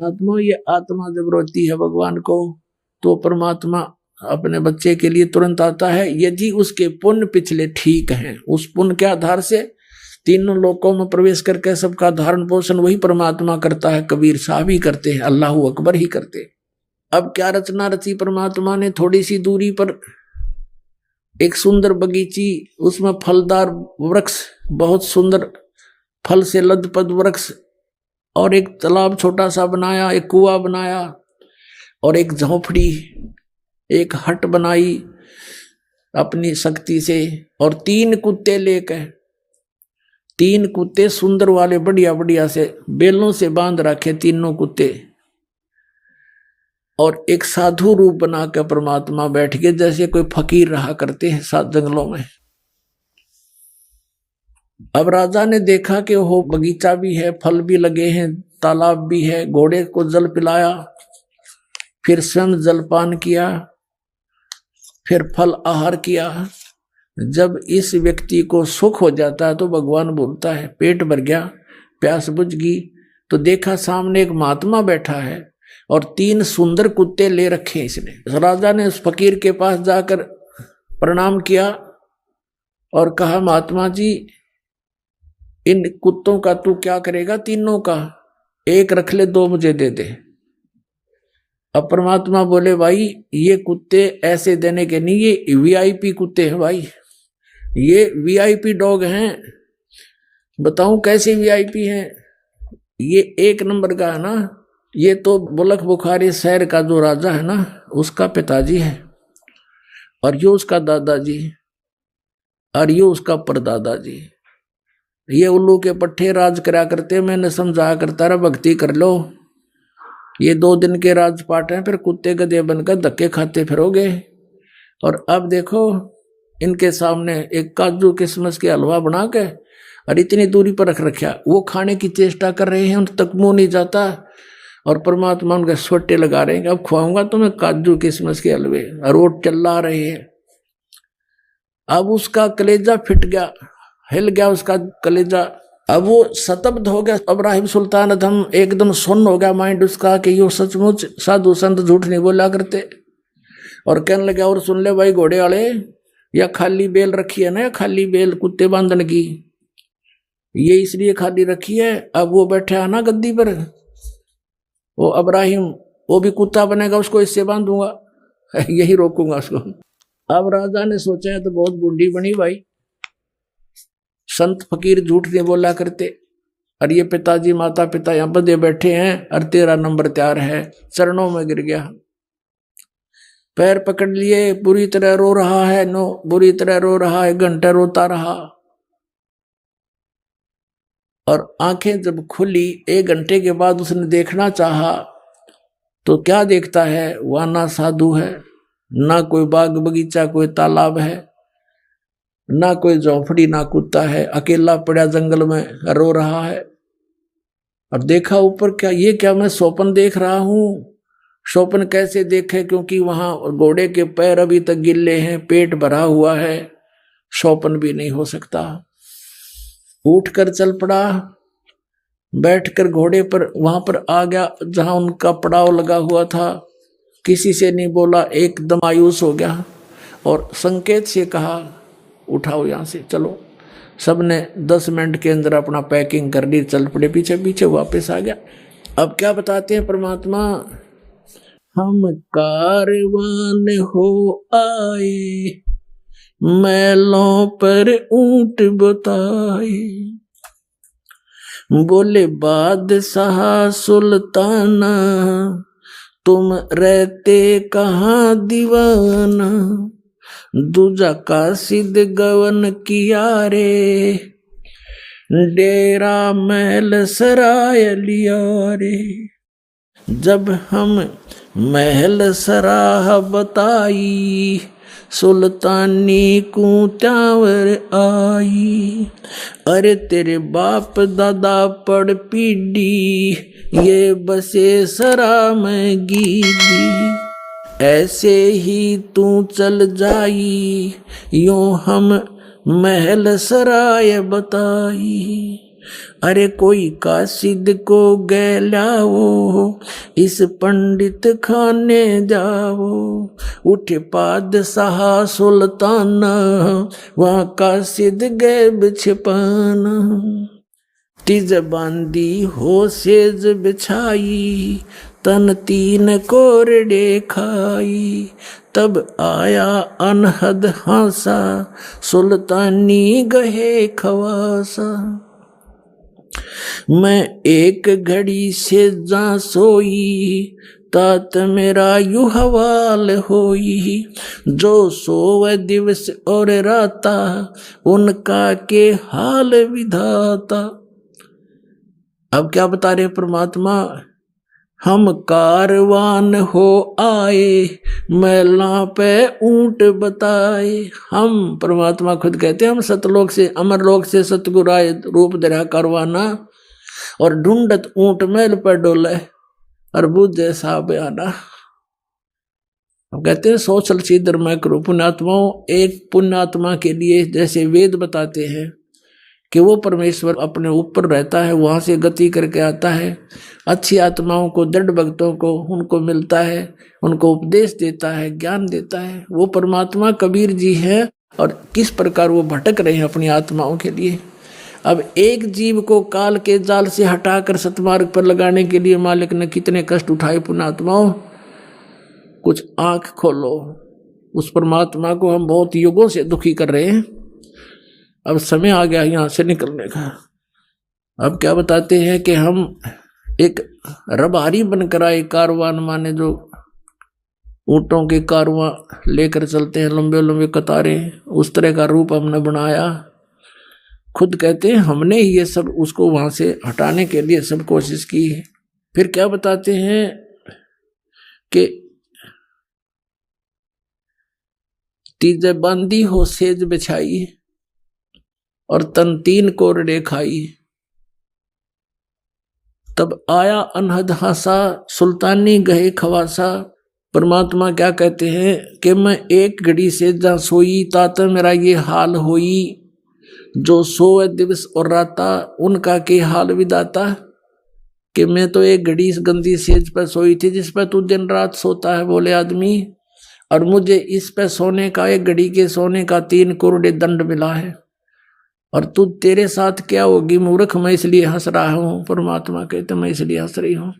आत्मा, ये आत्मा जब रोती है भगवान को तो परमात्मा अपने बच्चे के लिए तुरंत आता है, यदि उसके पुण्य पिछले ठीक हैं। उस पुण्य के आधार से तीनों लोकों में प्रवेश करके सबका धारण पोषण वही परमात्मा करता है। कबीर साहब ही करते हैं, अल्लाह अकबर ही करते हैं। अब क्या रचना रची परमात्मा ने, थोड़ी सी दूरी पर एक सुंदर बगीची, उसमें फलदार वृक्ष, बहुत सुंदर फल से लदपद वृक्ष, और एक तालाब छोटा सा बनाया, एक कुआं बनाया, और एक झोपड़ी, एक हट बनाई अपनी शक्ति से, और 3 कुत्ते लेकर, 3 कुत्ते सुंदर वाले बढ़िया बढ़िया से बेलों से बांध रखे तीनों कुत्ते, और एक साधु रूप बनाकर परमात्मा बैठ गए, जैसे कोई फकीर रहा करते हैं सात जंगलों में। अब राजा ने देखा कि वो बगीचा भी है, फल भी लगे हैं, तालाब भी है, घोड़े को जल पिलाया, फिर स्वयं जलपान किया, फिर फल आहार किया। जब इस व्यक्ति को सुख हो जाता है तो भगवान बोलता है पेट भर गया, प्यास बुझ गई, तो देखा सामने एक महात्मा बैठा है और 3 सुंदर कुत्ते ले रखे इसने। राजा ने उस फकीर के पास जाकर प्रणाम किया और कहा, महात्मा जी इन कुत्तों का तू क्या करेगा? तीनों का एक रख ले, 2 मुझे दे दे। अब परमात्मा बोले, भाई ये कुत्ते ऐसे देने के नहीं, ये वीआईपी कुत्ते हैं भाई, ये वीआईपी डॉग हैं। बताऊं कैसे वीआईपी हैं? ये 1 नंबर का है ना, ये तो बुलक बुखारी शहर का जो राजा है ना, उसका पिताजी है, और ये उसका दादाजी, और ये उसका परदादाजी। ये उल्लू के पट्टे राज करा करते, मैंने समझाया करता रहा भक्ति कर लो, ये 2 दिन के राजपाट हैं, फिर कुत्ते गधे बनकर धक्के खाते फिरोगे। और अब देखो इनके सामने एक काजू किशमिश के हलवा बना के और इतनी दूरी पर रख रखा, वो खाने की चेष्टा कर रहे हैं, उन तक मुंह नहीं जाता, और परमात्मा उनके सोटे लगा रहे हैं, अब खुआऊंगा तुम्हें काजू किशमिश के हलवे, और वो चिल्ला रहे हैं। अब उसका कलेजा फिट गया, हिल गया उसका कलेजा, अब वो सतब्ध हो गया। इब्राहिम सुल्तान अधम एकदम सुन्न हो गया माइंड उसका कि यो सचमुच साधु संत झूठ नहीं बोला करते, और कहने लगा, और सुन ले भाई घोड़े वाले, या खाली बेल रखी है ना, खाली बेल कुत्ते बांधने की, ये इसलिए खाली रखी है। अब वो बैठा है ना गद्दी पर, वो इब्राहिम, वो भी कुत्ता बनेगा, उसको इससे बांधूंगा, यही रोकूंगा उसको। अब राजा ने सोचा है तो बहुत बूढ़ी बनी भाई, संत फकीर झूठ नहीं बोला करते, और ये पिताजी माता पिता यहाँ बदे बैठे हैं, और 13 नंबर तैयार है, चरणों में गिर गया, पैर पकड़ लिए, बुरी तरह रो रहा है, बुरी तरह रो रहा है, घंटा रोता रहा। और आंखें जब खुली 1 घंटे के बाद उसने देखना चाहा, तो क्या देखता है? वहां ना साधु है, ना कोई बाग बगीचा, कोई तालाब है, ना कोई झोंपड़ी, ना कुत्ता है, अकेला पड़ा जंगल में रो रहा है। और देखा ऊपर, क्या ये क्या मैं स्वप्न देख रहा हूं? स्वप्न कैसे देखे, क्योंकि वहां घोड़े के पैर अभी तक गिल्ले हैं, पेट भरा हुआ है, स्वप्न भी नहीं हो सकता। उठकर चल पड़ा, बैठकर घोड़े पर वहां पर आ गया जहां उनका पड़ाव लगा हुआ था, किसी से नहीं बोला, एकदम मायूस हो गया, और संकेत से कहा, उठाओ यहाँ से चलो। सबने 10 मिनट के अंदर अपना पैकिंग कर ली, चल पड़े, पीछे पीछे वापस आ गया। अब क्या बताते हैं परमात्मा, हम कारवान हो आए, मैलों पर ऊंट बताए, बोले बादशाह सुल्ताना, तुम रहते कहाँ दीवाना, दूजा का सिद्ध गवन किया रे, डेरा महल सराय लिया रे। जब हम महल सराह बताई, सुल्तानी को त्यावर आई, अरे तेरे बाप दादा पड़ पीढ़ी, ये बसे सरा में गीदी, ऐसे ही तू चल जाई, यूं हम महल सराय बताई। अरे कोई कासिद को गैलाओ, इस पंडित खाने जाओ। उठे पादशाह सुल्तान, वहाँ कासिद गैब छिपाना। तिज बांधी हो सेज बिछाई, तन तीन कोरडे खाई। तब आया अनहद हासा, सुल्तानी गहे खवासा। मैं एक घड़ी से जा सोई, तात मेरा यू हवाल होई। जो सोव दिवस और राता, उनका के हाल विधाता। अब क्या बता रहे परमात्मा, हम कारवान हो आए, मैला पे ऊंट बताए। हम परमात्मा खुद कहते हैं हम सतलोक से अमरलोक से सतगुरु आए, रूप धरा कारवाना, और ढूंढत ऊंट मैल पर डोले, और बुझे साहब आना। हम कहते हैं सोचल सीधर मैं करूं। पुण्यात्माओं, एक पुण्यात्मा के लिए जैसे वेद बताते हैं कि वो परमेश्वर अपने ऊपर रहता है, वहां से गति करके आता है, अच्छी आत्माओं को, दृढ़ भक्तों को उनको मिलता है, उनको उपदेश देता है, ज्ञान देता है। वो परमात्मा कबीर जी है, और किस प्रकार वो भटक रहे हैं अपनी आत्माओं के लिए। अब एक जीव को काल के जाल से हटाकर सतमार्ग पर लगाने के लिए मालिक ने कितने कष्ट उठाए। पुण्यात्माओं, कुछ आंख खोलो। उस परमात्मा को हम बहुत युगों से दुखी कर रहे हैं, अब समय आ गया यहां से निकलने का। अब क्या बताते हैं कि हम एक रबारी बनकर आए, कारवान माने जो ऊंटों के कारवां लेकर चलते हैं, लंबे लंबे कतारें, उस तरह का रूप हमने बनाया। खुद कहते हैं हमने ही ये सब उसको वहां से हटाने के लिए सब कोशिश की है। फिर क्या बताते हैं कि तीजे बांधी हो सेज बिछाई, और तन तीन कोरडे खाई। तब आया अनहद हासा, सुल्तानी गहे खवासा। परमात्मा क्या कहते हैं कि मैं एक घड़ी से जा सोई, तात मेरा ये हाल होई। जो सोए दिवस और राता, उनका के हाल विदाता। कि मैं तो एक घड़ी इस गंदी सेज पर सोई थी जिस पर तू दिन रात सोता है बोले आदमी, और मुझे इस पर सोने का, एक घड़ी के सोने का 3 कोरडे दंड मिला है, और तू तेरे साथ क्या होगी मूर्ख, मैं इसलिए हंस रहा हूं। परमात्मा कहते मैं इसलिए हंस रही हूं।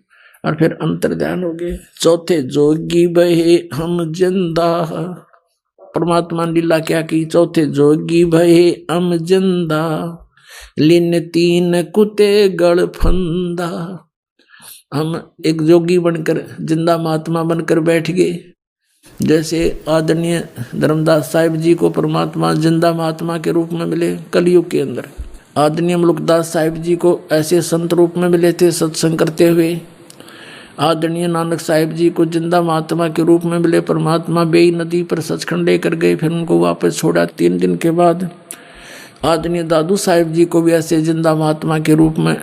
और फिर अंतर ध्यान हो गए। चौथे जोगी बहे हम जिंदा, परमात्मा ने लीला क्या की। चौथे जोगी भये हम जिंदा, लिन 3 कुते गड़ फंदा। हम एक जोगी बनकर, जिंदा महात्मा बनकर बैठ गए। जैसे आदरणीय धर्मदास साहिब जी को परमात्मा जिंदा महात्मा के रूप में मिले कलयुग के अंदर, आदरणीय मुलुकदास साहिब जी को ऐसे संत रूप में मिले थे सत्संग करते हुए। आदरणीय नानक साहिब जी को जिंदा महात्मा के रूप में मिले परमात्मा, बेई नदी पर सचखंड लेकर गए, फिर उनको वापस छोड़ा 3 दिन के बाद। आदरणीय दादू साहिब जी को भी ऐसे जिंदा महात्मा के रूप में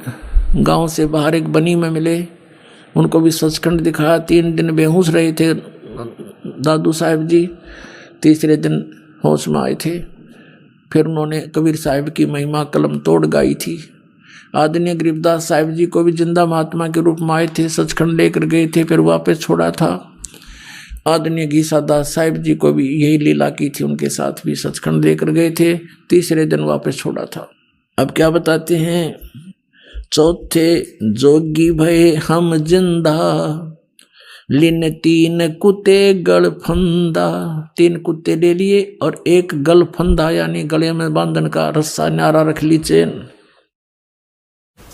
गांव से बाहर एक बनी में मिले, उनको भी सचखंड दिखाया। 3 दिन बेहोश रहे थे दादू साहिब जी, तीसरे दिन होश में आए थे। फिर उन्होंने कबीर साहिब की महिमा कलम तोड़ गाई थी। आदरणीय गरीबदास साहिब जी को भी जिंदा महात्मा के रूप में आए थे, सचखंड लेकर गए थे, फिर वापस छोड़ा था। आदरणीय गीसा दास साहिब जी को भी यही लीला की थी, उनके साथ भी सचखंड लेकर गए थे, तीसरे दिन वापस छोड़ा था। अब क्या बताते हैं, चौथे जोगी भये हम जिंदा, लिन 3 कुत्ते गल फंदा। 3 कुत्ते ले लिए और एक गल फंदा यानी गले में बांधन का रस्सा नारा रख ली चैन।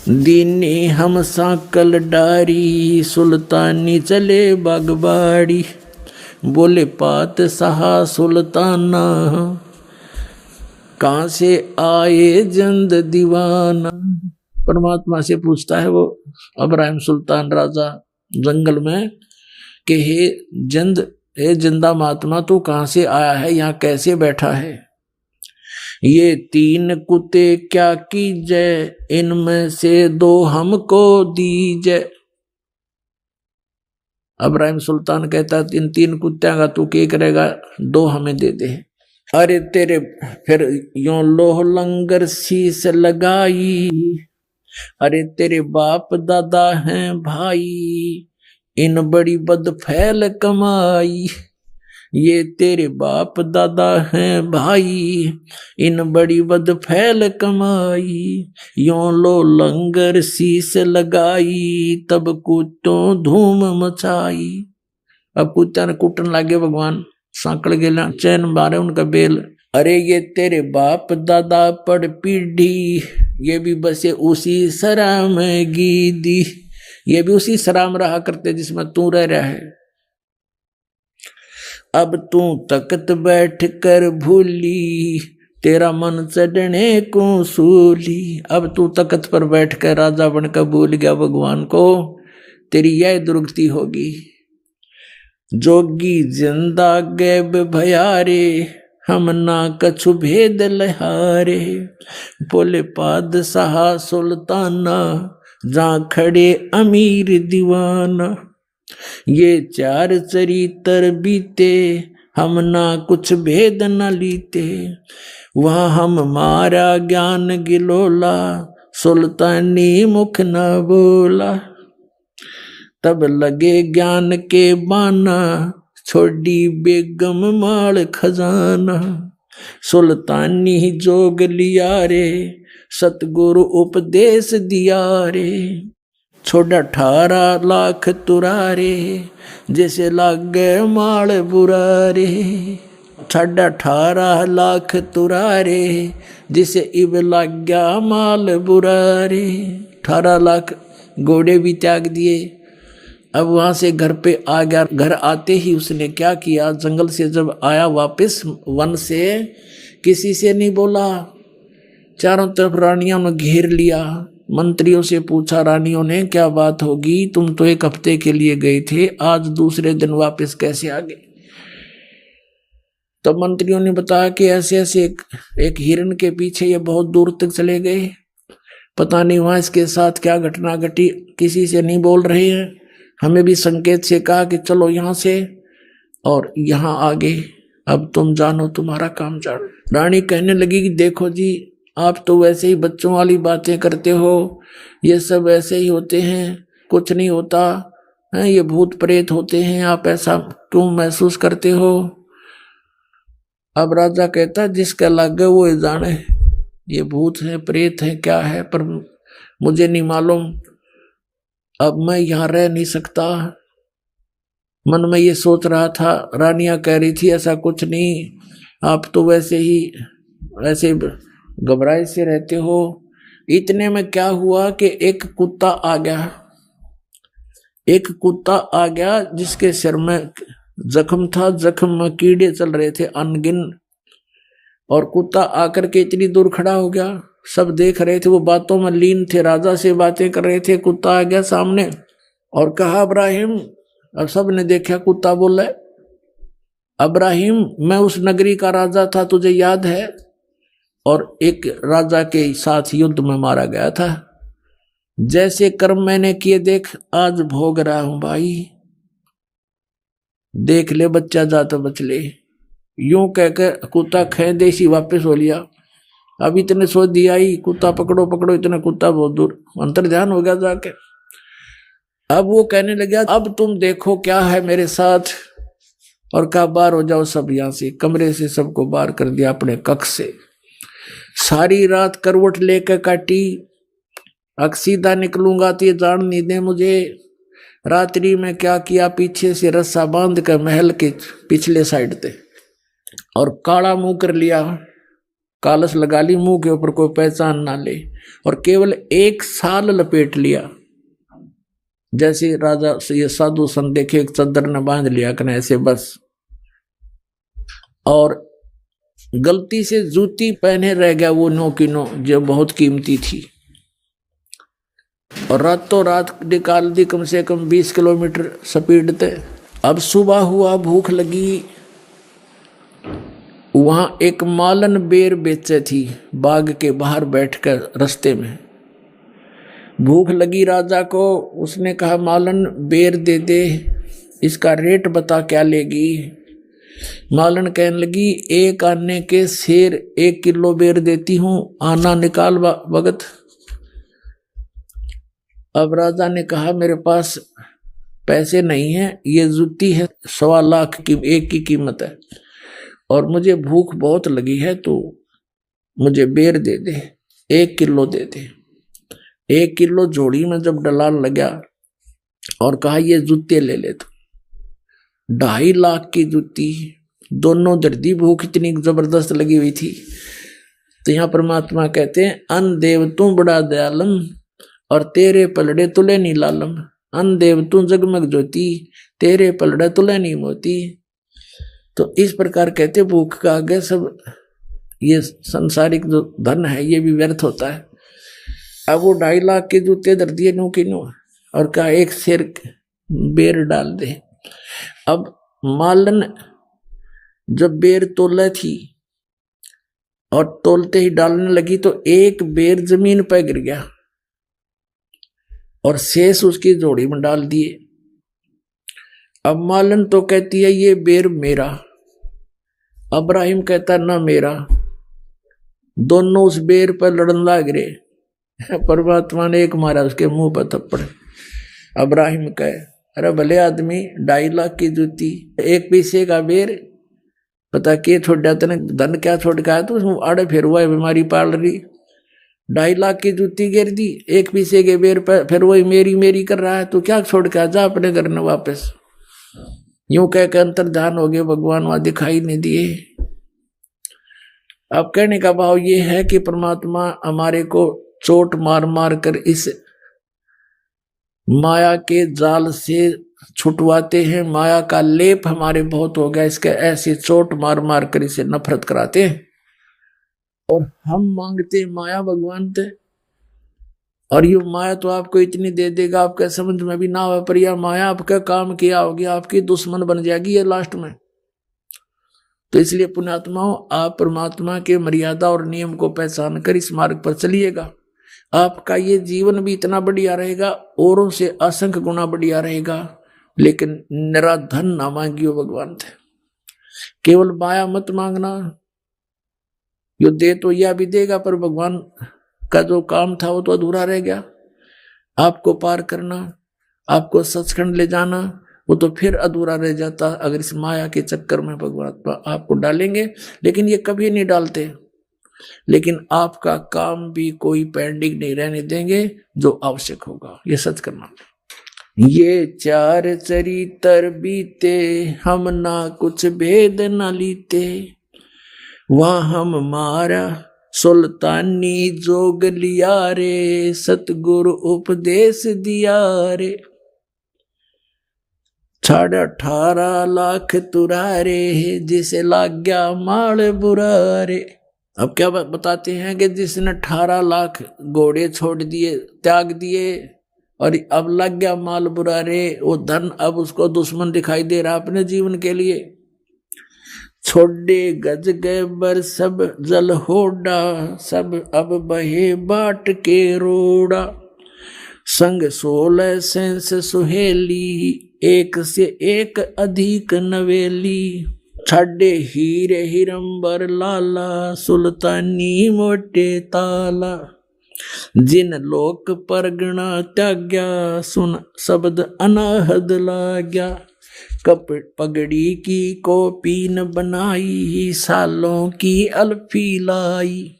दीनी हम साकल डारी, सुल्तानी चले बागबाड़ी। बोले पात सहा सुल्ताना, कहाँ से आए जंद दीवाना। परमात्मा से पूछता है वो अब्राहिम सुल्तान राजा जंगल में कि हे जिंदा महात्मा तू कहाँ से आया है, यहाँ कैसे बैठा है। ये 3 कुत्ते क्या कीजे, इनमें से 2 हमको दीजे। अब्राहिम सुल्तान कहता है इन 3 कुत्तियां का तू क्या करेगा, 2 हमें दे दे। अरे तेरे फिर यों लोह लंगर शीस लगाई, अरे तेरे बाप दादा हैं भाई, इन बड़ी बदफैल कमाई। ये तेरे बाप दादा हैं भाई, इन बड़ी बदफैल कमाई। यों लो लंगर शीस लगाई, तब कुत्तों धूम मचाई। अब कुत्ता ने कुटन लागे भगवान, सांकड़ गेला चैन मारे उनका बेल। अरे ये तेरे बाप दादा पड़ पीढ़ी, ये भी बसे उसी सराम गीदी। ये भी उसी सराम रहा करते जिसमें तू रह रहा है। अब तू तख्त बैठ कर भूली, तेरा मन चढ़ने को सूली। अब तू तख्त पर बैठ कर राजा बनकर भूल गया भगवान को, तेरी यह दुर्गति होगी। जोगी जिंदा गैब भयारे, हम ना कछु भेद लहारे। बोले पादशाह सुल्ताना, जहाँ खड़े अमीर दीवाना। ये चार चरित्र बीते, हम ना कुछ भेद न लीते। वहाँ हम मारा ज्ञान गिलोला, सुल्तानी मुख न बोला। तब लगे ज्ञान के बाना, छोड़ी बेगम माल खजाना। सुल्तानी जोग लिया रे, सतगुरु उपदेश दिया रे। छोड़ा 18 लाख तुरारे, जैसे लागे माल बुरारे। छोड़ा 18 लाख तुरारे, जिसे इब लाग गया माल बुरारे। 18 लाख घोड़े भी त्याग दिए। अब वहां से घर पे आ गया। घर आते ही उसने क्या किया, जंगल से जब आया वापस वन से, किसी से नहीं बोला। चारों तरफ रानियों ने घेर लिया। मंत्रियों से पूछा रानियों ने, क्या बात होगी, तुम तो 1 हफ्ते के लिए गए थे, आज दूसरे दिन वापस कैसे आ गए। तो मंत्रियों ने बताया कि ऐसे ऐसे एक हिरन के पीछे ये बहुत दूर तक चले गए, पता नहीं वहां इसके साथ क्या घटना घटी, किसी से नहीं बोल रहे हैं। हमें भी संकेत से कहा कि चलो यहाँ से और यहाँ आगे, अब तुम जानो, तुम्हारा काम जानो। रानी कहने लगी कि देखो जी, आप तो वैसे ही बच्चों वाली बातें करते हो, ये सब ऐसे ही होते हैं, कुछ नहीं होता है, ये भूत प्रेत होते हैं, आप ऐसा क्यों महसूस करते हो। अब राजा कहता जिसका लगे वो जाने, ये भूत है प्रेत है क्या है, पर मुझे नहीं मालूम। अब मैं यहाँ रह नहीं सकता। मन में ये सोच रहा था। रानियां कह रही थी ऐसा कुछ नहीं, आप तो वैसे ही ऐसे घबराए से रहते हो। इतने में क्या हुआ कि एक कुत्ता आ गया। एक कुत्ता आ गया जिसके सिर में जख्म था, जख्म में कीड़े चल रहे थे अनगिन। और कुत्ता आकर के इतनी दूर खड़ा हो गया, सब देख रहे थे, वो बातों में लीन थे, राजा से बातें कर रहे थे। कुत्ता आ गया सामने और कहा अब्राहिम। अब सब ने देखा, कुत्ता बोला अब्राहिम, मैं उस नगरी का राजा था, तुझे याद है, और एक राजा के साथ युद्ध में मारा गया था। जैसे कर्म मैंने किए देख, आज भोग रहा हूं भाई, देख ले बच्चा जाता बच ले। यूं कहकर कुत्ता खे देसी वापस हो लिया। अब इतने सोच दिया ही, कुत्ता पकड़ो पकड़ो, इतना कुत्ता बहुत दूर अंतर ध्यान हो गया जाके। अब वो कहने लगा अब तुम देखो क्या है मेरे साथ, और कहा बाहर हो जाओ सब यहाँ से। कमरे से सबको बाहर कर दिया अपने कक्ष से। सारी रात करवट लेकर काटी, अब सीधा निकलूंगा तो ये जान नहीं दे मुझे। रात्रि में क्या किया, पीछे से रस्सा बांध कर महल के पिछले साइड पे और काला मुंह कर लिया, कालस लगा ली मुंह के ऊपर, कोई पहचान ना ले, और केवल 1 साल लपेट लिया। जैसे राजा से ये साधु संत देखे, एक चद्दर ने बांध लिया कने ऐसे बस। और गलती से जूती पहने रह गया, वो 9 की 9 जो बहुत कीमती थी, और रातों रात निकाल दी, कम से कम 20 किलोमीटर स्पीड थे। अब सुबह हुआ, भूख लगी। वहां एक मालन बेर बेचे थी, बाग के बाहर बैठकर रास्ते में। भूख लगी राजा को, उसने कहा मालन बेर दे दे, इसका रेट बता क्या लेगी। मालन कहने लगी 1 आने के शेर 1 किलो बेर देती हूँ, आना निकाल भगत। अब राजा ने कहा मेरे पास पैसे नहीं है, ये जूती है 1.25 लाख की एक की कीमत है, और मुझे भूख बहुत लगी है, तो मुझे बेर दे दे, 1 किलो दे दे। 1 किलो जोड़ी में जब डलान लगा और कहा ये जूते ले ले, तो 2.5 लाख की जूती, दोनों दर्दी, भूख इतनी जबरदस्त लगी हुई थी। तो यहाँ परमात्मा कहते हैं अन देव तू बड़ा दयालम और तेरे पलड़े तुले नी लालम। अन देव तू जगमग ज्योति, तेरे पलड़े तुले नी मोती। तो इस प्रकार कहते भूख का आगे सब ये संसारिक जो धन है ये भी व्यर्थ होता है। अब वो 2.5 लाख के जूते दर दिए नो की नो, और कहा 1 शेर बेर डाल दे। अब मालन जब बेर तोला थी और तोलते ही डालने लगी तो 1 बेर जमीन पर गिर गया और शेष उसकी जोड़ी में डाल दिए। अब मालन तो कहती है ये बेर मेरा, अब्राहिम कहता ना मेरा, दोनों उस बेर पर लड़न लग रहे। परमात्मा ने एक मारा उसके मुंह पर थप्पड़। अब्राहिम कहे अरे भले आदमी, 2.5 लाख की जूती, 1 पैसे का बेर, पता के छोड़ दिया तेने, धन क्या छोड़ के आया, तो उसमें आड़े फिर हुआ है, बीमारी पाल रही। 2.5 लाख की जूती गिर दी, 1 पैसे के बेर पर फिर वही मेरी मेरी कर रहा है, तो क्या छोड़ के आ, जा अपने घर में वापस। यूं कह के अंतर ध्यान हो गए, भगवान वहां दिखाई नहीं दिए। अब कहने का भाव ये है कि परमात्मा हमारे को चोट मार मार कर इस माया के जाल से छुटवाते हैं। माया का लेप हमारे बहुत हो गया, इसके ऐसे चोट मार मार कर इसे नफरत कराते हैं, और हम मांगते माया भगवान से। और ये माया तो आपको इतनी दे देगा आपके समझ में भी ना हो, पर यह माया आपका काम किया होगी, आपकी दुश्मन बन जाएगी ये लास्ट में। तो इसलिए पुण्यात्माओं, आप परमात्मा के मर्यादा और नियम को पहचान कर इस मार्ग पर चलिएगा। आपका ये जीवन भी इतना बढ़िया रहेगा, औरों से असंख्य गुना बढ़िया रहेगा। लेकिन निराधन ना मांगियो भगवान थे, केवल माया मत मांगना। यो दे तो यह भी देगा, पर भगवान का जो काम था वो तो अधूरा रह गया। आपको पार करना, आपको सचखंड ले जाना, वो तो फिर अधूरा रह जाता अगर इस माया के चक्कर में भगवान आपको डालेंगे। लेकिन ये कभी नहीं डालते। लेकिन आपका काम भी कोई पेंडिंग नहीं रहने देंगे, जो आवश्यक होगा ये सच करना। ये 4 चरित्र बीते, हम ना कुछ भेद न लीते, वहाँ हम मारा सुल्तानी जोग लिया रे, सतगुरु उपदेश दिया रे, 18.5 लाख तुरारे, जिसे लाग गया माल बुरारे। अब क्या बताते हैं कि जिसने 18 लाख घोड़े छोड़ दिए, त्याग दिए, और अब लग गया माल बुरारे, वो धन अब उसको दुश्मन दिखाई दे रहा अपने जीवन के लिए। छोड़े गज गैबर सब जल होड़ा, सब अब बहे बाट के रोड़ा, संग 16 सेंस सुहेली, एक से एक अधिक नवेली, छाडे हीरे हिरंबर लाला, सुल्तानी मोटे ताला, जिन लोक परगना त्याग्या, सुन शब्द अनाहद लाग्या, कपट पगड़ी की कोपीन बनाई, सालों की अल्फी लाई,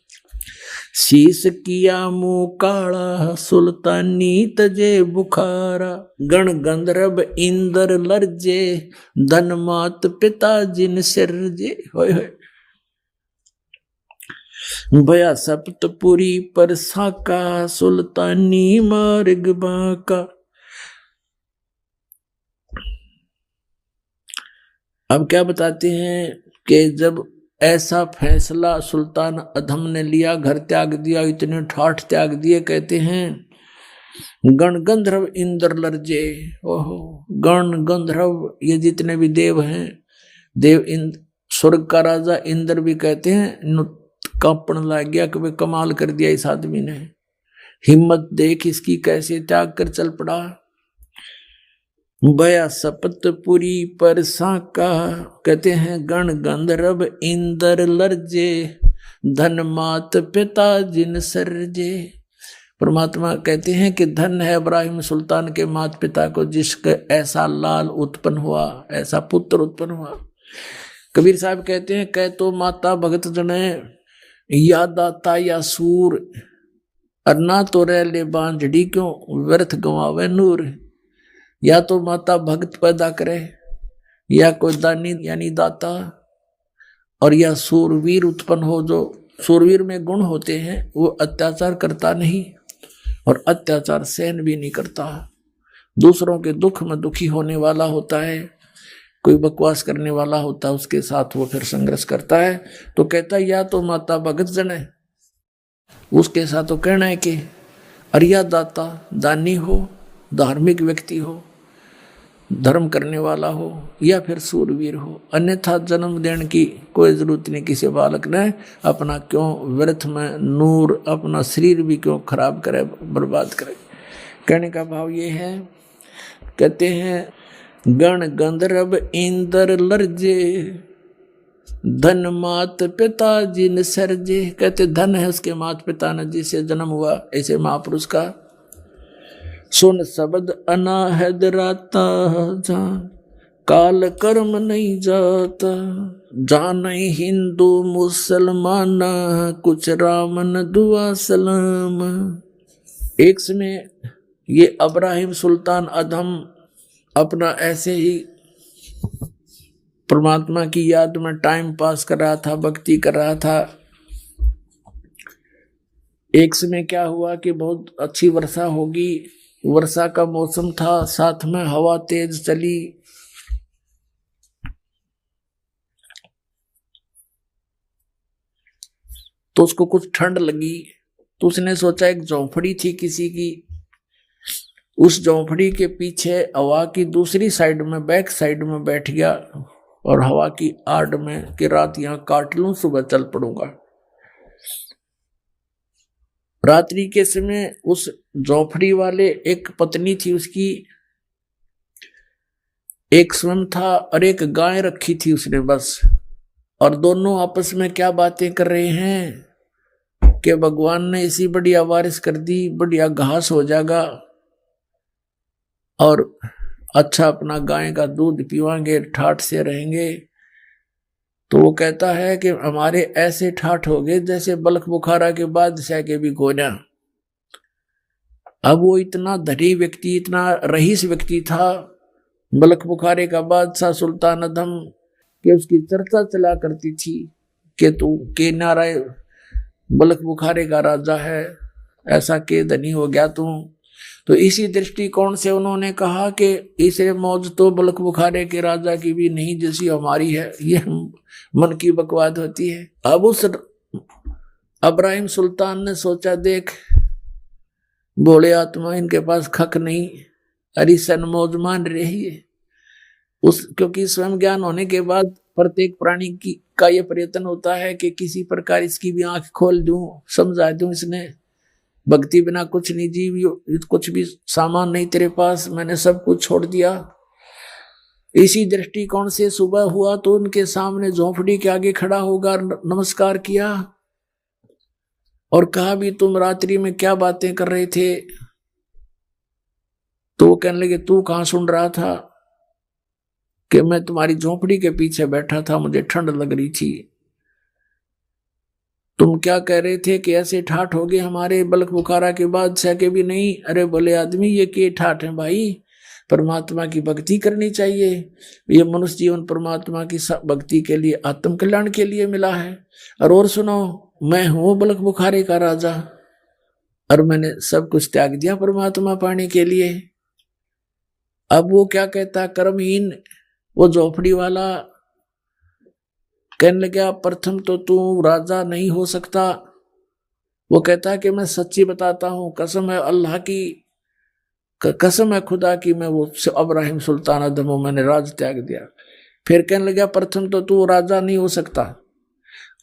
शीश किया मुंह काला, सुल्तानी तजे बुखारा, गण गंधर्व इंद्र लर्जे, धन मात पिता जिन सिरजे। होय होय भया सप्तपुरी पर साका, सुल्तानी मार्ग बाका। अब क्या बताते हैं कि जब ऐसा फैसला सुल्तान अधम ने लिया, घर त्याग दिया, इतने ठाठ त्याग दिए, कहते हैं गण गंधर्व इंद्र लर्जे। ओहो, गण गंधर्व ये जितने भी देव हैं, देव स्वर्ग का राजा इंद्र भी कहते हैं कांपन लग गया कि वे कमाल कर दिया इस आदमी ने, हिम्मत देख इसकी कैसे त्याग कर चल पड़ा। भया सपतपुरी पर साका, कहते हैं गण गंधर्व इंद्र लर्जे, धन मात पिता जिन सरजे। परमात्मा कहते हैं कि धन है इब्राहिम सुल्तान के माता पिता को जिसके ऐसा लाल उत्पन्न हुआ, ऐसा पुत्र उत्पन्न हुआ। कबीर साहब कहते हैं कह तो माता भगत जने या दाता या सूर, अन्ना तो रह ले बांझड़ी क्यों व्यर्थ गंवावे नूर। या तो माता भक्त पैदा करे, या कोई दानी यानी दाता, और या सूरवीर उत्पन्न हो। जो सूरवीर में गुण होते हैं वो अत्याचार करता नहीं और अत्याचार सहन भी नहीं करता, दूसरों के दुख में दुखी होने वाला होता है, कोई बकवास करने वाला होता है उसके साथ वो फिर संघर्ष करता है। तो कहता है या तो माता भगत जन है, उसके साथ तो कहना है कि अरिया दाता दानी हो, धार्मिक व्यक्ति हो, धर्म करने वाला हो, या फिर सूरवीर हो, अन्यथा जन्म देने की कोई जरूरत नहीं किसी बालक ने। अपना क्यों व्यर्थ में नूर, अपना शरीर भी क्यों खराब करे, बर्बाद करे। कहने का भाव ये है, कहते हैं गण गंधर्व इंद्र लर्जे, धन मात पिता जिन सरजे। कहते धन है उसके माता पिता ने जिसे जन्म हुआ ऐसे महापुरुष का। सुन शब्द अनाहद राता, जा काल कर्म नहीं जाता, जान हिंदू मुसलमान कुछ रामन दुआ सलाम। एक समय ये इब्राहिम सुल्तान अधम अपना ऐसे ही परमात्मा की याद में टाइम पास कर रहा था, भक्ति कर रहा था। एक समय क्या हुआ कि बहुत अच्छी वर्षा होगी, वर्षा का मौसम था, साथ में हवा तेज चली। तो उसको कुछ ठंड लगी, तो उसने सोचा एक झोंपड़ी थी किसी की, उस झोंपड़ी के पीछे हवा की दूसरी साइड में, बैक साइड में बैठ गया और हवा की आड़ में कि रात यहां काट लूं, सुबह चल पड़ूंगा। रात्रि के समय उस झोंपड़ी वाले एक पत्नी थी उसकी, एक स्वयं था और एक गाय रखी थी उसने बस। और दोनों आपस में क्या बातें कर रहे हैं कि भगवान ने इसी बढ़िया बारिश कर दी, बढ़िया घास हो जाएगा और अच्छा अपना गाय का दूध पीवांगे, ठाठ से रहेंगे। तो वो कहता है कि हमारे ऐसे ठाठ हो गए जैसे बलख बुखारा के बादशाह के भी गोना। अब वो इतना धनी व्यक्ति, इतना रईस व्यक्ति था, बलख बुखारे का बादशाह सुल्तान अधम, कि उसकी चर्चा चला करती थी कि तू के नारायण बलख बुखारे का राजा है, ऐसा के धनी हो गया तू। तो इसी दृष्टिकोण से उन्होंने कहा कि इसे मौज तो बलख बुखारे के राजा की भी नहीं जैसी हमारी है, ये मन की बकवाद होती है। अब उस इब्राहिम सुल्तान ने सोचा देख भोले आत्मा इनके पास खक नहीं, अरिसन मौज मान रही है। क्योंकि स्वयं ज्ञान होने के बाद प्रत्येक प्राणी की का यह प्रयत्न होता है कि किसी प्रकार इसकी भी आंख खोल दूं, समझा दूं। इसने भक्ति बिना कुछ नहीं, जीव कुछ भी सामान नहीं तेरे पास, मैंने सब कुछ छोड़ दिया। इसी दृष्टिकोण से सुबह हुआ तो उनके सामने झोंपड़ी के आगे खड़ा होकर नमस्कार किया और कहा भी तुम रात्रि में क्या बातें कर रहे थे। तो वो कहने लगे तू कहां सुन रहा था? कि मैं तुम्हारी झोंपड़ी के पीछे बैठा था, मुझे ठंड लग रही थी। तुम क्या कह रहे थे कि ऐसे ठाठ हो गए हमारे बलख बुखारा के बादशाह के भी नहीं। अरे बोले आदमी ये के ठाठ है भाई, परमात्मा की भक्ति करनी चाहिए। ये मनुष्य जीवन परमात्मा की भक्ति के लिए, आत्म कल्याण के लिए मिला है। और सुनो, मैं हूं बलख बुखारे का राजा और मैंने सब कुछ त्याग दिया परमात्मा पाने के लिए। अब वो क्या कहता, कर्महीन वो झोपड़ी वाला कहने लगा प्रथम तो तू राजा नहीं हो सकता। वो कहता कि मैं सच्ची बताता हूं, कसम है अल्लाह की, कसम है खुदा की, मैं वो इब्राहिम सुल्तान अधम, मैंने राज त्याग दिया। फिर कहने लगा प्रथम तो तू राजा नहीं हो सकता,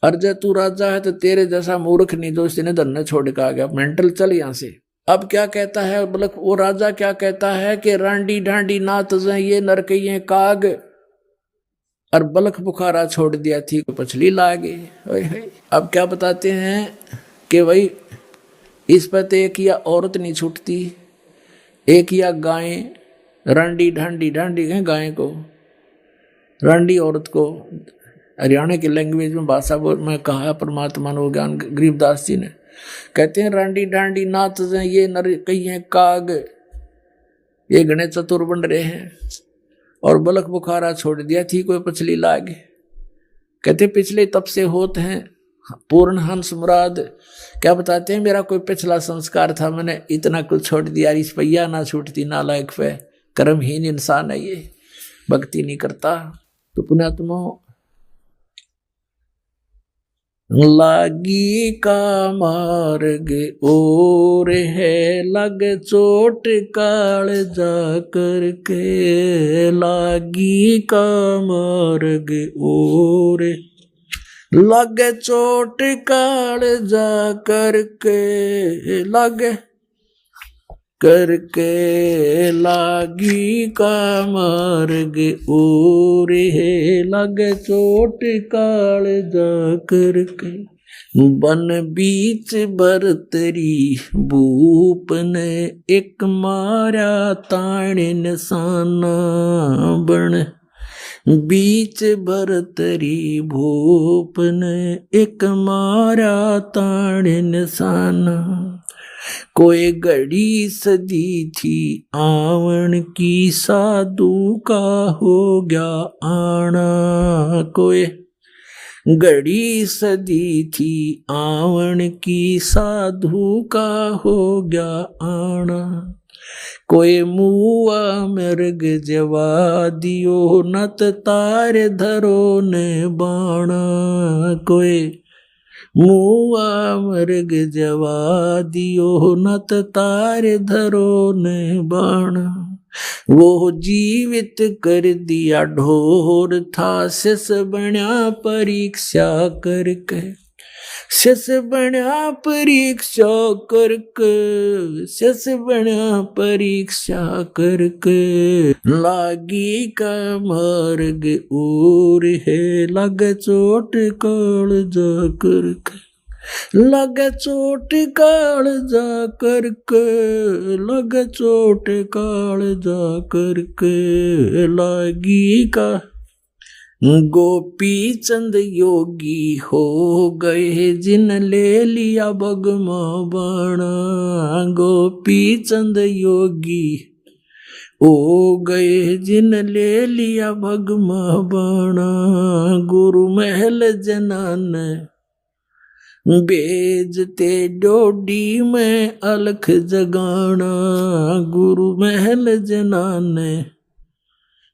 और जब तू राजा है तो तेरे जैसा मूर्ख नहीं जो इसने धन्य छोड़ के आ गया, मेंटल चल यहां से। अब क्या कहता है बलख वो राजा, क्या कहता है कि रांडी ढांडी नात ये नरकइये काग, और बलख बुखारा छोड़ दिया थी पछली लागे। अब क्या बताते हैं कि भाई इस पर तो एक या औरत नहीं छूटती, एक या गाय, रांडी ढांडी, ढांडी कहें गाय को, रांडी औरत को। हरियाणा की लैंग्वेज में भाषा में कहा परमात्मा ने, ज्ञान गरीबदास जी ने, कहते हैं रांडी ढांडी नाच ये नर कई हैं काग, ये घने चतुर बन रहे हैं। और बलक बुखारा छोड़ दिया थी कोई पछली लाग। कहते पिछले तप से होते हैं पूर्ण हंस मुराद। क्या बताते हैं, मेरा कोई पिछला संस्कार था, मैंने इतना कुछ छोड़ दिया, इस पैया ना छूटती नालायक पे। कर्महीन इंसान है ये, भक्ति नहीं करता। तो पुण्यात्मा, लागी का मार्ग और है, लग चोट काल जा करके, लागी का मार्ग और लग चोट काल जा करके, लग करके लागी का मार्ग और है, लग चोट काल जा करके। बन बीच बरतरी भूप ने, एक मारा ताण निशाना बन बीच बरतरी भूप ने, एक मारा ताण निशाना। कोई घड़ी सदी थी आवन की, साधु का हो गया आना। कोई घड़ी सदी थी आवन की, साधु का हो गया आना। कोई मुआ मृग जवा दियो, नत तार धरो ने बाणा। कोई मुआ मृग जवा दियो, नत तार धरो ने बाणा। वो जीवित कर दिया ढोर था, शिष बन्या परीक्षा करके। शिष बन्या परीक्षा करके, शिष बन्या परीक्षा करके। लागी का मार्ग और है, लग चोट काल जा करके। लग चोट काल जा करके, लग चोट काल जा करके। लागी का गोपी चंद योगी हो गए, जिन ले लिया बगमा बाणा। गोपी चंद योगी हो गए, जिन ले लिया बगमा बाणा। गुरु महल जनान बेजते डोडी में अलख जगाना। गुरु महल जनान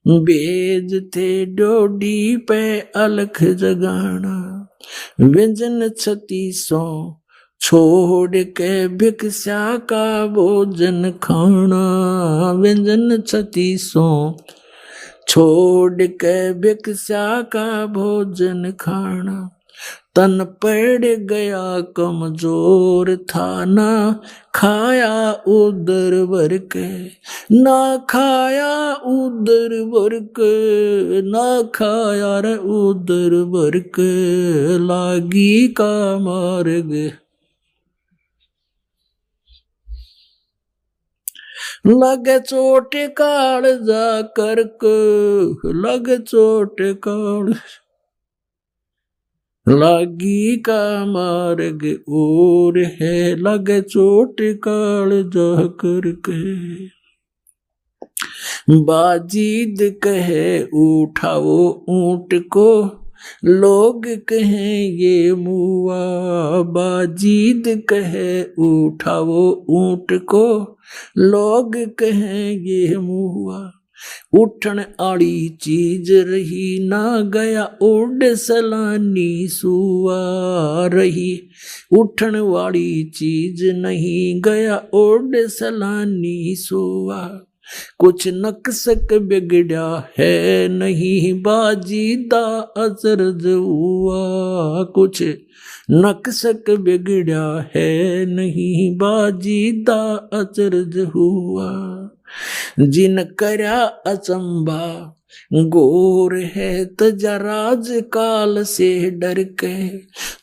बेजते डोडी पे अलख जगाना। व्यंजन 36 छोड़ के भिक्षा का भोजन खाना। व्यंजन 36 छोड़ के भिक्षा का भोजन खाना। तन पड़ गया कमजोर था, ना खाया उदर भर के। ना खाया उदर भर के, ना खाया रे उदर भर के। लागी का मार्ग लग चोट काल जा करके। लग चोट काल लागी का मार्ग और है, लग चोट काल जा करके। बाजीद कहे उठाओ ऊंट को, लोग कहें ये मुआ। बाजीद कहे उठाओ ऊंट को, लोग कहें ये मुआ। उठन आड़ी चीज रही, ना गया उड़ सलानी सुआ रही। उठन वाली चीज नहीं, गया उड़ सलानी सुआ। कुछ नक्सक बिगड़ा है नहीं, बाजीदा अचरज हुआ। कुछ नक्सक बिगड़ा है नहीं, बाजीदा अचरज हुआ। जिन करया अचंबा गोर है तजा राज काल से डर के,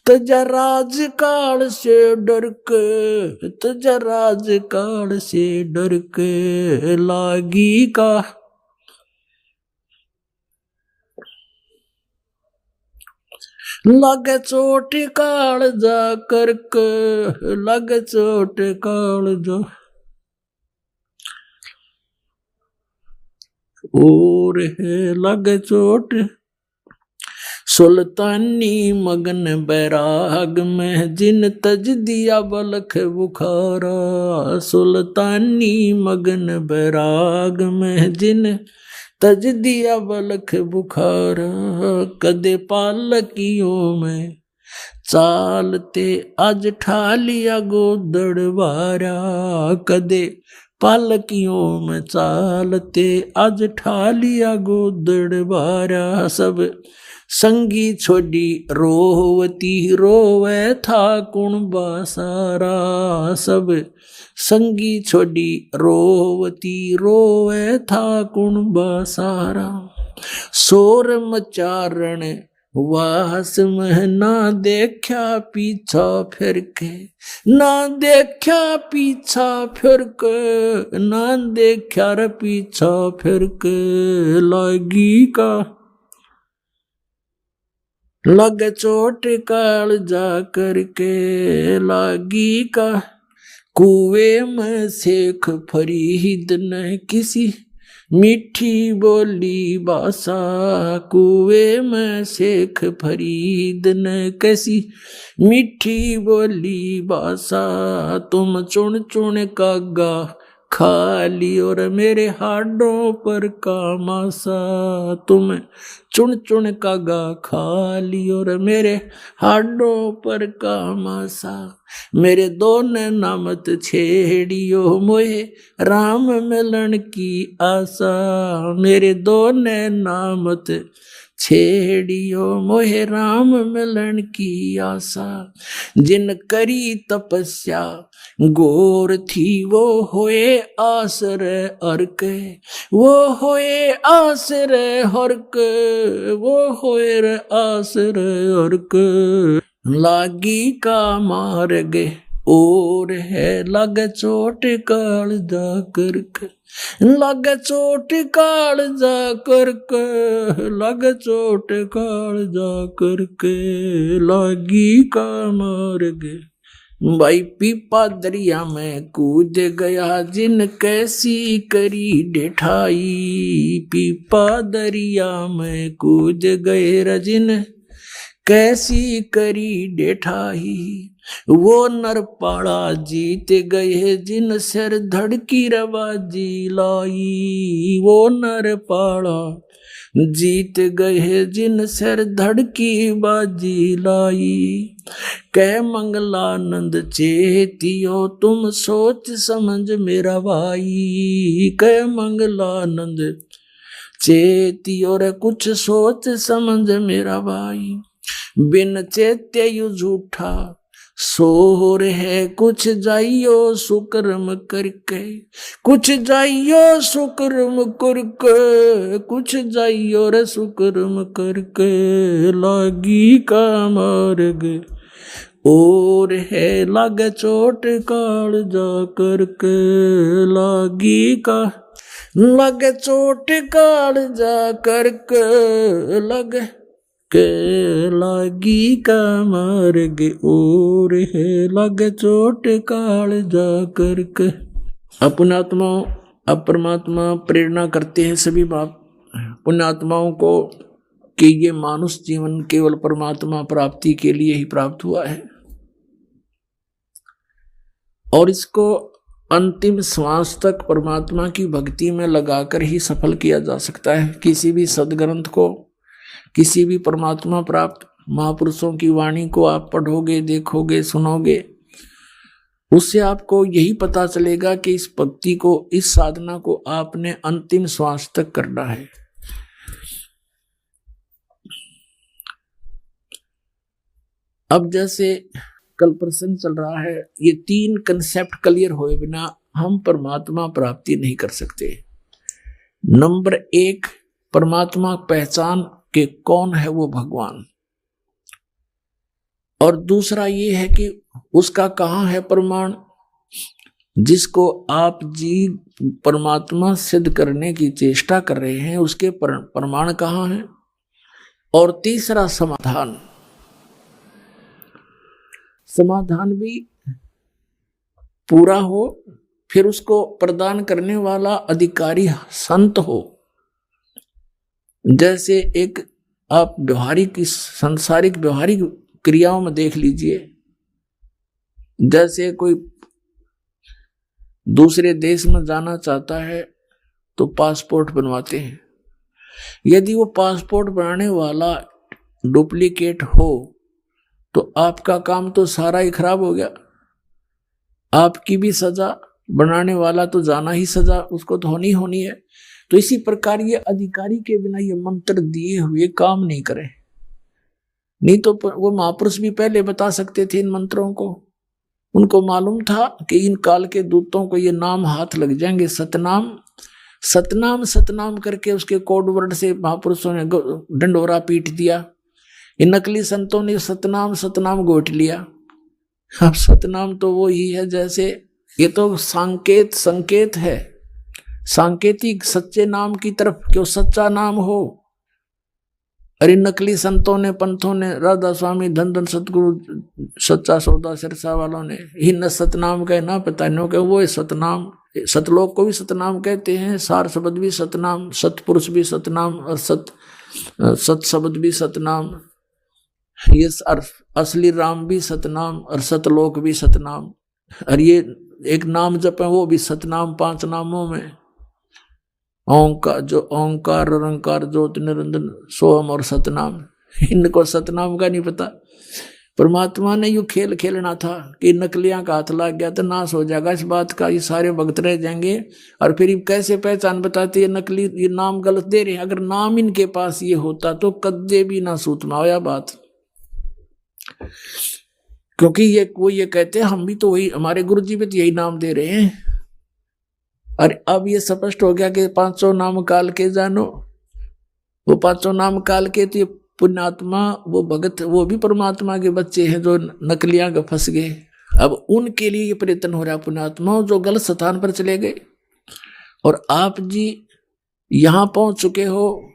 तजा राज काल से डर के, तजा राज काल से डर के लागी का। लगे चोट काल जा करके, लगे चोट काल जा और है लगे चोट। सुल्तानी मगन बैराग में जिन तज दिया बलख बुखारा, सुल्तानी मगन बैराग में जिन तज दिया बलख बुखारा। कदे पालकियों में चालते आज ठा लिया गोदड़ बारा, कदे पालकियों में चालते आज ठा लिया गोदड़ बारा। सब संगी छोड़ी रोवती रोवे था कुणबा सारा, सब संगी छोड़ी रोवती रोवे था कुणबा सारा। शोर मचारण वास में ना देखा पीछा फिर के, ना देखा पीछा फिर के, ना देखा रे पीछा फिर के लागी का। लग चोट काल जा करके लागी का। कुएं में शेख फरीद ने किसी मीठी बोली बासा, कुएं में शेख फरीद ने कैसी मीठी बोली बासा। तुम चुन चुन कागा खा ली और मेरे हाडों पर का मासा, तुम चुन चुन कागा खा ली और मेरे हाडों पर का मासा। मेरे दोने नामत छेड़ियो मोहे राम मिलन की आशा, मेरे दोने नामत छेड़ियो मोहे राम मिलन की आशा। जिन करी तपस्या गोर थी वो होए आसरे अर्क, वो होए आसरे हर्क, वो होए रे आसरे अर्क। लागी का मार्ग और है लग चोट काल जा करके, लग चोट काल जा करके, लग चोट काल जा करके लागी का मार्ग। भाई पीपा दरिया में कूद गया जिन कैसी करी डेठाई, पीपा दरिया में कूद गए रजिन कैसी करी डेठाई। वो नरपाड़ा जीत गए जिन सिर धड़की रवाजी लाई, वो नरपाड़ा जीत गए जिन सिर धड़की बाजी लाई। कह मंगलानंद चेतियो तुम सोच समझ मेरा भाई, कह मंगलानंद चेतियो रे कुछ सोच समझ मेरा भाई। बिन चेत्य यू झूठा सोर है कुछ जाइयो सुकर्म करके, कुछ जाइयो सुकर्म करके, कुछ जाइयो रे सुकर्म करके लागी का मार्ग और है लग चोट काल जा करके लागी का। लग चोट काल जा करके लग के लागी का मार्ग और है लग चोट काल जा करके। पुण्यात्माओं अब परमात्मा प्रेरणा करते हैं सभी बाप पुण्यात्माओं को कि ये मानुष जीवन केवल परमात्मा प्राप्ति के लिए ही प्राप्त हुआ है और इसको अंतिम श्वास तक परमात्मा की भक्ति में लगाकर ही सफल किया जा सकता है। किसी भी सदग्रंथ को, किसी भी परमात्मा प्राप्त महापुरुषों की वाणी को आप पढ़ोगे, देखोगे, सुनोगे, उससे आपको यही पता चलेगा कि इस भक्ति को, इस साधना को आपने अंतिम श्वास तक करना है। अब जैसे कल प्रसंग चल रहा है, ये 3 कंसेप्ट क्लियर हुए बिना हम परमात्मा प्राप्ति नहीं कर सकते। नंबर 1 परमात्मा पहचान के कौन है, वो भगवान। और दूसरा ये है कि उसका कहाँ है प्रमाण, जिसको आप जी परमात्मा सिद्ध करने की चेष्टा कर रहे हैं, उसके प्रमाण कहाँ है। और तीसरा समाधान, समाधान भी पूरा हो, फिर उसको प्रदान करने वाला अधिकारी संत हो। जैसे एक आप व्यवहारिक सांसारिक व्यवहारिक क्रियाओं में देख लीजिए, जैसे कोई दूसरे देश में जाना चाहता है तो पासपोर्ट बनवाते हैं। यदि वो पासपोर्ट बनाने वाला डुप्लीकेट हो तो आपका काम तो सारा ही खराब हो गया, आपकी भी सजा, बनाने वाला तो जाना ही सजा उसको तो होनी है। तो इसी प्रकार ये अधिकारी के बिना ये मंत्र दिए हुए काम नहीं करे। नहीं तो वो महापुरुष भी पहले बता सकते थे इन मंत्रों को, उनको मालूम था कि इन काल के दूतों को ये नाम हाथ लग जाएंगे, सतनाम सतनाम सतनाम करके उसके कोड वर्ड से महापुरुषों ने डंडोरा पीट दिया। इन नकली संतों ने सतनाम सतनाम गोट लिया। अब सतनाम तो वो ही है, जैसे ये तो संकेत है, सांकेतिक सच्चे नाम की तरफ, क्यों सच्चा नाम हो। अरे नकली संतों ने, पंथों ने, राधा स्वामी, धन धन सतगुरु, सच्चा सौदा सिरसा वालों ने ही न सतनाम कहे ना पता नो के वो है सतनाम। सतलोक को भी सतनाम कहते हैं, सार शब्द भी सतनाम, सतपुरुष भी सतनाम, और सत शब्द भी सतनाम, ये असली राम भी सतनाम और सतलोक भी सतनाम। और ये एक नाम जप है वो भी सतनाम, 5 नामों में ओंकार, जो ओंकार निरंकार ज्योति निरंजन सोहम और सतनाम, इनको सतनाम का नहीं पता। परमात्मा ने यू खेल खेलना था कि नकलियां का हाथ लग गया तो नाश हो जाएगा इस बात का, ये सारे भक्त रह जाएंगे। और फिर कैसे पहचान बताते ये नकली, ये नाम गलत दे रहे हैं। अगर नाम इनके पास ये होता तो कद्दे भी ना सूत में आया बात, क्योंकि ये कहते हैं हम भी तो वही, हमारे गुरु जी भी तो यही नाम दे रहे हैं। और अब ये स्पष्ट हो गया कि 500 नाम काल के जानो, वो 500 नाम काल के तो पुण्यात्मा, वो भगत, वो भी परमात्मा के बच्चे हैं जो नकलियां का फंस गए। अब उनके लिए ये प्रयत्न हो रहा पुण्यात्मा जो गलत स्थान पर चले गए। और आप जी यहां पहुंच चुके हो,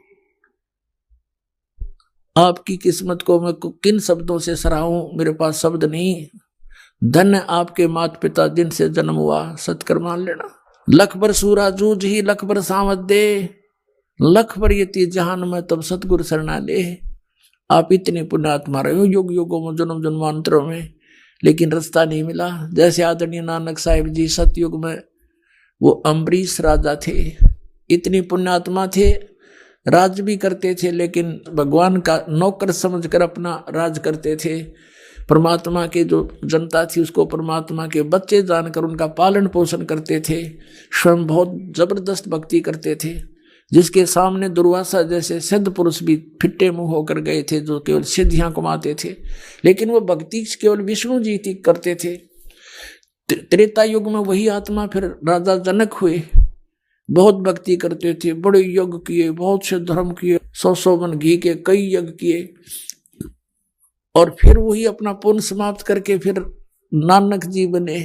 आपकी किस्मत को मैं किन शब्दों से सराहूं, मेरे पास शब्द नहीं। धन्य आपके माता पिता जिनसे जन्म हुआ, सत्कर मान लेना। लख बर सूरा जूझ ही लख बर सावत दे, लख बर यति जहान में तब सतगुरु शरणा ले। आप इतने पुण्यात्मा रहे हो युग युगों में, जन्म जन्मांतरों में, लेकिन रास्ता नहीं मिला। जैसे आदरणीय नानक साहिब जी सतयुग में वो अम्बरीश राजा थे, इतनी पुण्यात्मा थे, राज भी करते थे, लेकिन भगवान का नौकर समझकर अपना राज करते थे। परमात्मा के जो जनता थी उसको परमात्मा के बच्चे जानकर उनका पालन पोषण करते थे। स्वयं बहुत जबरदस्त भक्ति करते थे, जिसके सामने दुर्वासा जैसे सिद्ध पुरुष भी फिट्टे मुंह होकर गए थे, जो केवल सिद्धियां कमाते थे, लेकिन वो भक्ति केवल विष्णु जी की करते थे। त्रेता युग में वही आत्मा फिर राजा जनक हुए, बहुत भक्ति करते थे, बड़े यज्ञ किए, बहुत से धर्म किए, 100 मन घी के कई यज्ञ किए। और फिर वही अपना पुण्य समाप्त करके फिर नानक जी बने।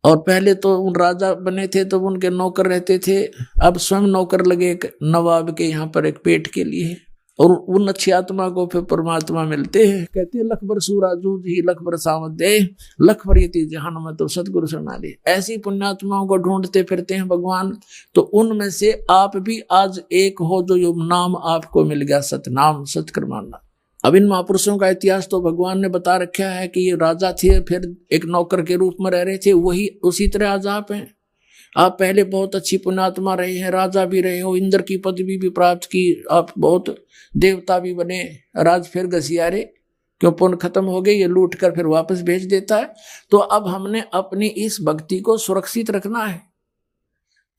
और पहले तो उन राजा बने थे तो उनके नौकर रहते थे, अब स्वयं नौकर लगे एक नवाब के यहाँ पर एक पेट के लिए। और उन अच्छी आत्मा को फिर परमात्मा मिलते हैं। कहते हैं लख बर सूरा जूझ ही लख बर सावत दे, लख बर यति जहान में तो सतगुरु शरणा ले। ऐसी पुण्यात्माओं को ढूंढते फिरते हैं भगवान। तो उनमें से आप भी आज एक हो जो यो नाम आपको मिल गया, सतनाम, सतकर मानना। अब इन महापुरुषों का इतिहास तो भगवान ने बता रखा है कि ये राजा थे, फिर एक नौकर के रूप में रह रहे थे, वही उसी तरह आज आप हैं। आप पहले बहुत अच्छी पुण्यात्मा रहे हैं, राजा भी रहे हो, इंद्र की पदवी भी प्राप्त की, आप बहुत देवता भी बने। राज फिर घसियारे, क्यों पुण्य खत्म हो गए, ये लूट कर फिर वापस भेज देता है। तो अब हमने अपनी इस भक्ति को सुरक्षित रखना है,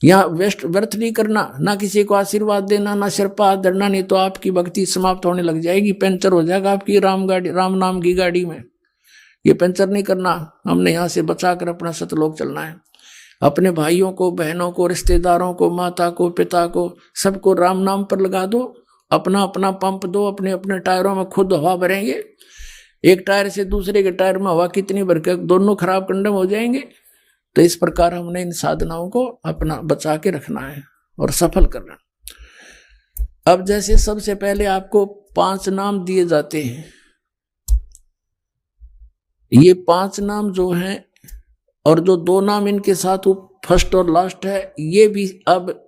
यहाँ व्यर्थ नहीं करना, ना किसी को आशीर्वाद देना, ना सिर पर हाथ धरना, नहीं तो आपकी भक्ति समाप्त होने लग जाएगी, पंचर हो जाएगा आपकी राम नाम की गाड़ी में। ये पंचर नहीं करना, हमने यहाँ से बचाकर अपना सतलोक चलना है। अपने भाइयों को, बहनों को, रिश्तेदारों को, माता को, पिता को, सबको राम नाम पर लगा दो। अपना अपना पंप दो, अपने अपने टायरों में खुद हवा भरेंगे। एक टायर से दूसरे के टायर में हवा कितनी भर के दोनों खराब कंडम हो जाएंगे। तो इस प्रकार हमने इन साधनाओं को अपना बचा के रखना है और सफल करना। अब जैसे सबसे पहले आपको 5 नाम दिए जाते हैं। ये 5 नाम जो हैं और जो 2 नाम इनके साथ फर्स्ट और लास्ट है, ये भी अब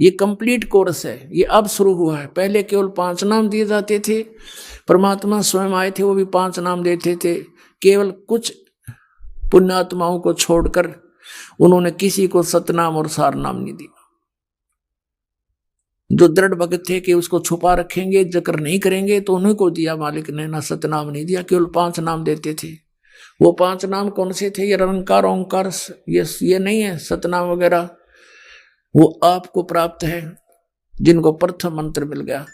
ये कंप्लीट कोर्स है, ये अब शुरू हुआ है। पहले केवल 5 नाम दिए जाते थे। परमात्मा स्वयं आए थे, वो भी 5 नाम देते थे। केवल कुछ पुण्यात्माओं को छोड़कर उन्होंने किसी को सतनाम और सार नाम नहीं दिया। जो दृढ़ भगत थे कि उसको छुपा रखेंगे, जिक्र नहीं करेंगे, तो उन्हीं को दिया मालिक ने, ना सतनाम नहीं दिया। केवल 5 नाम देते थे। वो 5 नाम कौन से थे? ये निरंकार ओंकार, ये नहीं है सतनाम वगैरह, वो आपको प्राप्त है जिनको प्रथम मंत्र मिल गया।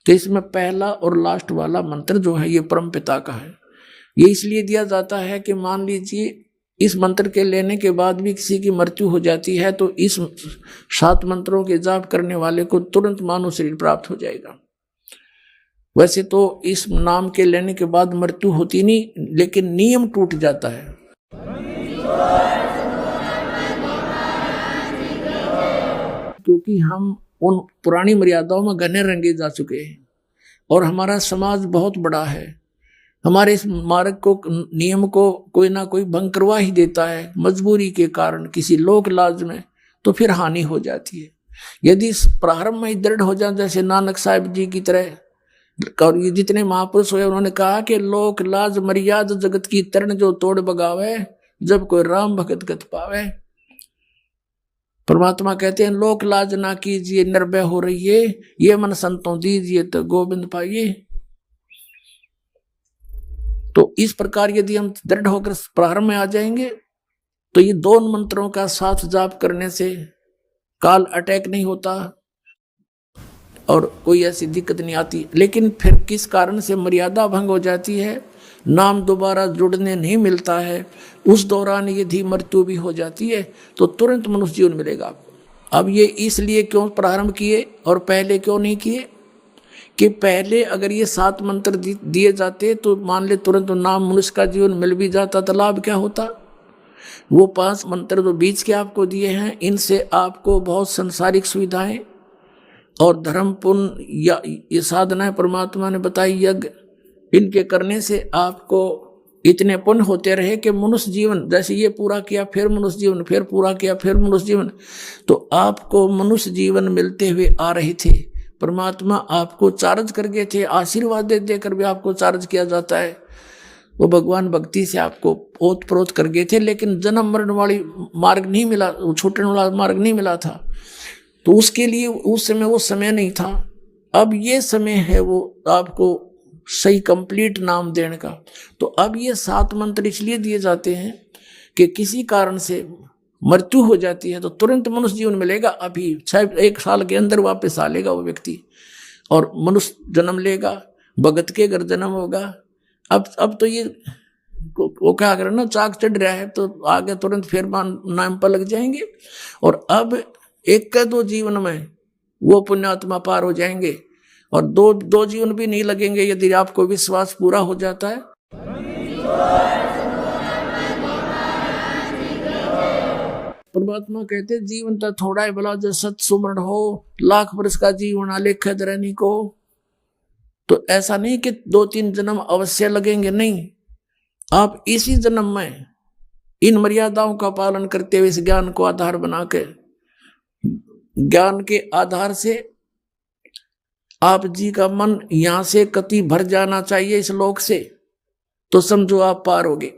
तो इसमें पहला और लास्ट वाला मंत्र जो है ये परम पिता का है। ये इसलिए दिया जाता है कि मान लीजिए इस मंत्र के लेने के बाद भी किसी की मृत्यु हो जाती है तो इस 7 मंत्रों के जाप करने वाले को तुरंत मानव शरीर प्राप्त हो जाएगा। वैसे तो इस नाम के लेने के बाद मृत्यु होती नहीं, लेकिन नियम टूट जाता है। क्योंकि हम उन पुरानी मर्यादाओं में घने रंगे जा चुके हैं और हमारा समाज बहुत बड़ा है। हमारे इस मार्ग को, नियम को कोई ना कोई भंग करवा ही देता है मजबूरी के कारण, किसी लोक लाज में, तो फिर हानि हो जाती है। यदि इस प्रारंभ में ही दृढ़ हो जाए, जैसे नानक साहिब जी की तरह, और ये जितने महापुरुष हुए उन्होंने कहा कि लोक लाज मर्याद जगत की तरण जो तोड़ बगावे, जब कोई राम भगत गत पावे। परमात्मा कहते हैं लोक लाज ना कीजिए, निर्भय हो रहिए, ये मन संतों दीजिए तो गोविंद पाइए। तो इस प्रकार यदि हम दृढ़ होकर प्रारंभ में आ जाएंगे तो ये 2 मंत्रों का साथ जाप करने से काल अटैक नहीं होता और कोई ऐसी दिक्कत नहीं आती। लेकिन फिर किस कारण से मर्यादा भंग हो जाती है, नाम दोबारा जुड़ने नहीं मिलता है, उस दौरान यदि मृत्यु भी हो जाती है तो तुरंत मनुष्य जीवन मिलेगा। अब ये इसलिए क्यों प्रारंभ किए और पहले क्यों नहीं किए कि पहले अगर ये 7 मंत्र दिए जाते तो मान ले तुरंत नाम मनुष्य का जीवन मिल भी जाता तो लाभ क्या होता। वो 5 मंत्र जो बीच के आपको दिए हैं, इनसे आपको बहुत संसारिक सुविधाएं और धर्म पुण्य या ये साधनाएं परमात्मा ने बताई, यज्ञ, इनके करने से आपको इतने पुण्य होते रहे कि मनुष्य जीवन, जैसे ये पूरा किया फिर मनुष्य जीवन, फिर पूरा किया फिर मनुष्य जीवन, तो आपको मनुष्य जीवन मिलते हुए आ रहे थे। परमात्मा आपको चार्ज कर गए थे, आशीर्वाद दे देकर भी आपको चार्ज किया जाता है। वो भगवान भक्ति से आपको ओत प्रोत कर गए थे, लेकिन जन्म मरण वाली मार्ग नहीं मिला, छूटने वाला मार्ग नहीं मिला था। तो उसके लिए उस समय वो समय नहीं था। अब ये समय है वो आपको सही कंप्लीट नाम देने का। तो अब ये 7 मंत्र इसलिए दिए जाते हैं कि किसी कारण से मृत्यु हो जाती है तो तुरंत मनुष्य जीवन मिलेगा। अभी 1 साल के अंदर वापस आ लेगा वो व्यक्ति और मनुष्य जन्म लेगा, भगत के घर जन्म होगा। अब तो ये वो क्या करे ना, चाक चढ़ रहा है तो आगे तुरंत फिर नाम पर लग जाएंगे। और अब 1-2 जीवन में वो पुण्यात्मा पार हो जाएंगे और 2 जीवन भी नहीं लगेंगे यदि आपको विश्वास पूरा हो जाता है। परमात्मा कहते जीवन तो थोड़ा ही भला, जो सत सुमरण हो, लाख वर्ष का जीवन आलेखा रहने को। तो ऐसा नहीं कि 2-3 जन्म अवश्य लगेंगे, नहीं, आप इसी जन्म में इन मर्यादाओं का पालन करते हुए इस ज्ञान को आधार बना के, ज्ञान के आधार से आप जी का मन यहां से कति भर जाना चाहिए इस लोक से, तो समझो आप पार होगे।